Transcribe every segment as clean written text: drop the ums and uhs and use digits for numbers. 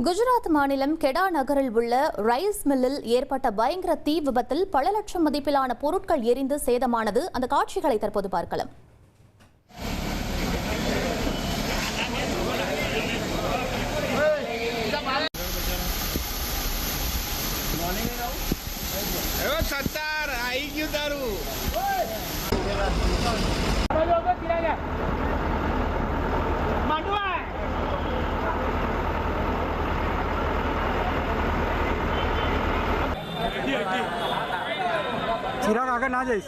குஜராத் மாநிலம் கெடா நகரில் உள்ள ரைஸ் மில்லில் ஏற்பட்ட பயங்கர தீ விபத்தில் பல லட்சம் மதிப்பிலான பொருட்கள் எரிந்து சேதமானது. அந்த காட்சிகளை தற்போது பார்க்கலாம். चिराग आगे ना जाइस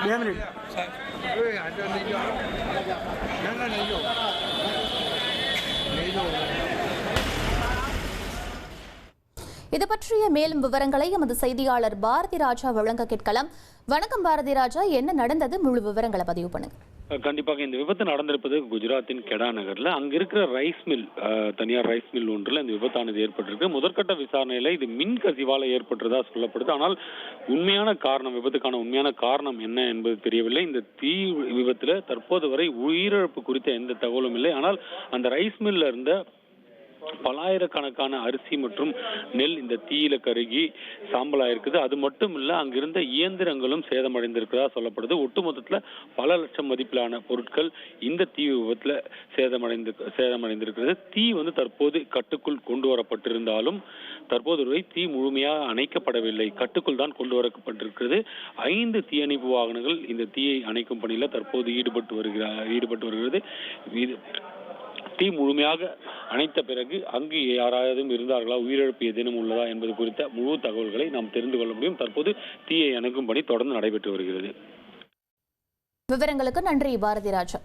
2 मिनट இது பற்றிய மேலும் விவரங்களை எமது செய்தியாளர் பாரதி ராஜா வழங்க கேட்கலாம். வணக்கம் பாரதி ராஜா, என்ன நடந்தது? முழு விவரங்களை பதிவு பண்ணுங்க. கண்டிப்பாக இந்த விபத்து நடந்திருப்பது குஜராத்தின் கெடா நகர்ல. அங்க இருக்கிற ரைஸ் மில், தனியார் ரைஸ் மில் ஒன்றுல இந்த விபத்தானது ஏற்பட்டிருக்கு. முதற்கட்ட விசாரணையில இது மின் கசிவால ஏற்பட்டதா சொல்லப்படுது. ஆனால் உண்மையான காரணம், விபத்துக்கான உண்மையான காரணம் என்ன என்பது தெரியவில்லை. இந்த தீ விபத்துல தற்போது வரை உயிரிழப்பு குறித்த எந்த தகவலும் இல்லை. ஆனால் அந்த ரைஸ் மில்ல இருந்த பலாயிரக்கணக்கான அரிசி மற்றும் நெல் இந்த தீயில கருகி சாம்பலாயிருக்குது. அது மட்டும் இல்ல, அங்கிருந்த இயந்திரங்களும் சேதமடைந்திருக்கிறதா சொல்லப்படுது. ஒட்டுமொத்தத்துல பல லட்சம் மதிப்பிலான பொருட்கள் இந்த தீ விபத்துல சேதமடைந்திருக்கிறது. தீ தற்போது கட்டுக்குள் கொண்டு வரப்பட்டிருந்தாலும் தற்போது வரை தீ முழுமையாக அணைக்கப்படவில்லை. கட்டுக்குள் தான் கொண்டு வரப்பட்டிருக்கிறது. 5 தீயணைப்பு வாகனங்கள் இந்த தீயை அணைக்கும் பணியில தற்போது ஈடுபட்டு வருகிறது. தீ முழுமையாக அணைத்த பிறகு அங்கு யாராவது இருந்தார்களா, உயிரிழப்பு ஏதேனும் உள்ளதா என்பது குறித்த முழு தகவல்களை நாம் தெரிந்து கொள்ள முடியும். தற்போது தீயை அணைக்கும் பணி தொடர்ந்து நடைபெற்று வருகிறது. விவரங்களுக்கு நன்றி பாரதி ராஜா.